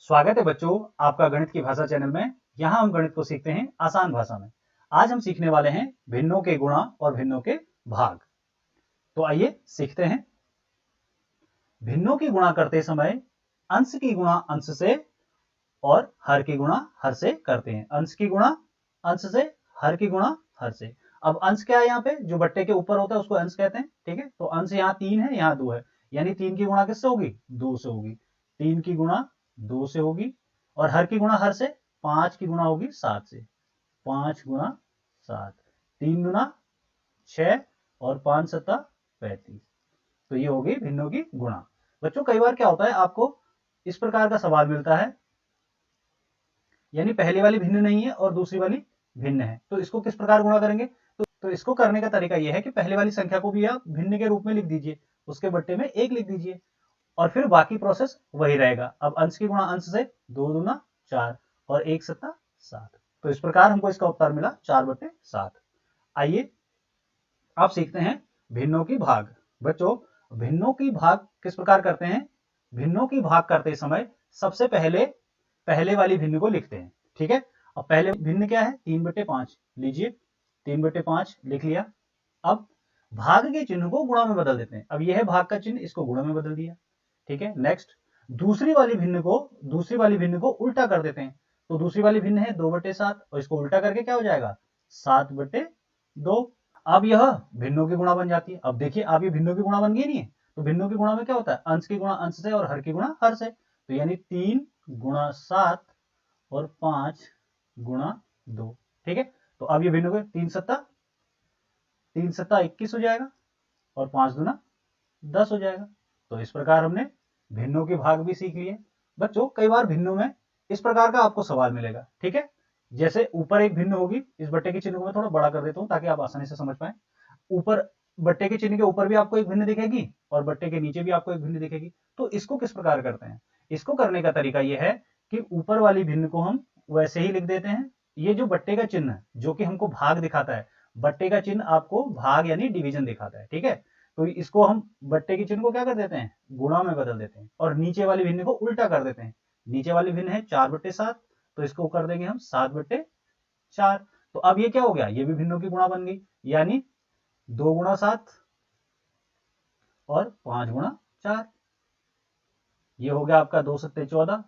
स्वागत है बच्चों आपका गणित की भाषा चैनल में। यहाँ हम गणित को सीखते हैं आसान भाषा में। आज हम सीखने वाले हैं भिन्नों के गुणा और भिन्नों के भाग। तो आइए सीखते हैं। भिन्नों की गुणा करते समय अंश की गुणा अंश से और हर की गुणा हर से करते हैं। अंश की गुणा अंश से, हर की गुणा हर से। अब अंश क्या है, यहाँ पे जो बट्टे के ऊपर होता है उसको अंश कहते हैं। ठीक है, तो अंश यहाँ 3 है, यहाँ 2 है, यानी 3 की गुणा किससे होगी? 2 से होगी। 3 की गुणा 2 से होगी और हर की गुणा हर से 5 की गुणा होगी 7 से। 5 गुणा 7, 3 गुना 6 और 5 सत्ता 35। तो ये होगी भिन्नों की गुणा। बच्चों कई बार क्या होता है, आपको इस प्रकार का सवाल मिलता है, यानी पहली वाली भिन्न नहीं है और दूसरी वाली भिन्न है, तो इसको किस प्रकार गुणा करेंगे? तो इसको करने का तरीका यह है कि पहले वाली संख्या को भी आप भिन्न के रूप में लिख दीजिए, उसके बट्टे में 1 लिख दीजिए और फिर बाकी प्रोसेस वही रहेगा। अब अंश की गुणा अंश से 2 दूना 4 और 1 सत्ता 7। तो इस प्रकार हमको इसका उत्तर मिला 4/7। आइए आप सीखते हैं भिन्नों की भाग। बच्चों भिन्नों की भाग किस प्रकार करते हैं? भिन्नों की भाग करते समय सबसे पहले वाली भिन्न को लिखते हैं। ठीक है, अब पहले भिन्न क्या है? 3/5 लीजिए, 3/5 लिख लिया। अब भाग के चिन्ह को गुणा में बदल देते हैं। अब यह है भाग का चिन्ह, इसको गुणा में बदल दिया। ठीक है, नेक्स्ट दूसरी वाली भिन्न को उल्टा कर देते हैं। तो दूसरी वाली भिन्न है 2/7 और इसको उल्टा करके क्या हो जाएगा? 7/2। अब यह भिन्नों की गुणा बन जाती है। अब देखिए, अब ये भिन्नों की गुणा बन गई नहीं है, तो भिन्नों की गुणा में क्या होता है? अंश की गुणा अंश से और हर की गुणा हर से। तो यानी 3 गुणा 7 और 5 गुणा 2। ठीक है, तो अब ये भिन्न 3 सत्ता 21 हो जाएगा और 5 दूना 10 हो जाएगा। तो इस प्रकार हमने भिन्नों के भाग भी सीख लिए। बच्चों कई बार भिन्नों में इस प्रकार का आपको सवाल मिलेगा। ठीक है, जैसे ऊपर एक भिन्न होगी, इस बट्टे के चिन्ह को मैं थोड़ा बड़ा कर देता हूं ताकि आप आसानी से समझ पाए। ऊपर बट्टे के चिन्ह के ऊपर भी आपको एक भिन्न दिखेगी और बट्टे के नीचे भी आपको एक भिन्न दिखेगी। तो इसको किस प्रकार करते हैं? इसको करने का तरीका यह है कि ऊपर वाली भिन्न को हम वैसे ही लिख देते हैं। ये जो बट्टे का चिन्ह है जो कि हमको भाग दिखाता है, बट्टे का चिन्ह आपको भाग यानी डिवीजन दिखाता है। ठीक है, तो इसको हम बट्टे के चिन्ह को क्या कर देते हैं? गुणा में बदल देते हैं और नीचे वाली भिन्न को उल्टा कर देते हैं। नीचे वाली भिन्न है 4/7, तो इसको कर देंगे हम 7/4। तो अब ये क्या हो गया? ये भी भिन्नों की गुणा बन गई, यानी 2 गुणा 7 और 5 गुणा 4। ये हो गया आपका 2 सत्ते 14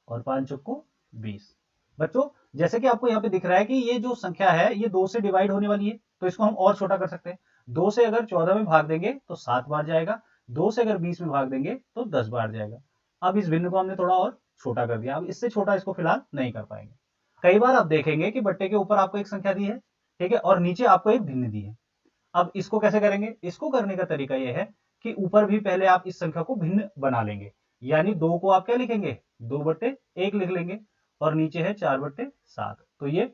और 5 चौको 20। बच्चों जैसे कि आपको यहाँ पे दिख रहा है कि ये जो संख्या है ये 2 से डिवाइड होने वाली है, तो इसको हम और छोटा कर सकते हैं। 2 से अगर 14 में भाग देंगे तो 7 बार जाएगा, 2 से अगर 20 में भाग देंगे तो 10 बार जाएगा। अब इस भिन्न को हमने थोड़ा और छोटा कर दिया। अब इससे छोटा इसको फिलहाल नहीं कर पाएंगे। कई बार आप देखेंगे कि बट्टे के ऊपर आपको एक संख्या दी है, ठीक है, और नीचे आपको एक भिन्न दी है। अब इसको कैसे करेंगे? इसको करने का तरीका यह है कि ऊपर भी पहले आप इस संख्या को भिन्न बना लेंगे, यानी 2 को आप क्या लिखेंगे? 2/1 लिख लेंगे और नीचे है 4/7। तो ये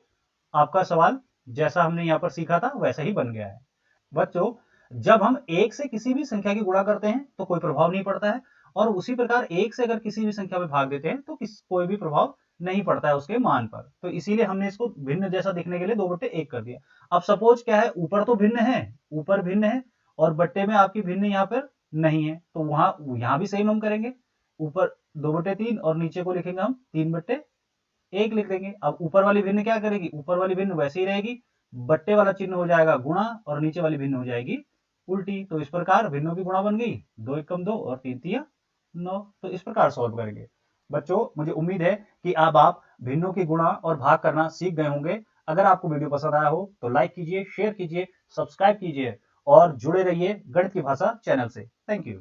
आपका सवाल जैसा हमने यहाँ पर सीखा था वैसा ही बन गया है। बच्चों जब हम 1 से किसी भी संख्या की गुणा करते हैं तो कोई प्रभाव नहीं पड़ता है, और उसी प्रकार 1 से अगर किसी भी संख्या में भाग देते हैं तो कोई भी प्रभाव नहीं पड़ता है उसके मान पर। तो इसीलिए हमने इसको भिन्न जैसा दिखने के लिए 2/1 कर दिया। अब सपोज क्या है, ऊपर तो भिन्न है, ऊपर भिन्न है और बट्टे में आपकी भिन्न यहाँ पर नहीं है, तो यहाँ भी सेम हम करेंगे। ऊपर 2/3 और नीचे को लिखेंगे हम 3/1 लिख देंगे। अब ऊपर वाली भिन्न क्या करेगी? ऊपर वाली भिन्न वैसे ही रहेगी, बट्टे वाला चिन्ह हो जाएगा गुणा और नीचे वाली भिन्न हो जाएगी उल्टी। तो इस प्रकार भिन्नों की गुणा बन गई, 2 एकम 2 और 3 तिया 9। तो इस प्रकार सॉल्व करेंगे। बच्चों मुझे उम्मीद है कि अब आप भिन्नों की गुणा और भाग करना सीख गए होंगे। अगर आपको वीडियो पसंद आया हो तो लाइक कीजिए, शेयर कीजिए, सब्सक्राइब कीजिए और जुड़े रहिए गणित की भाषा चैनल से। Thank you.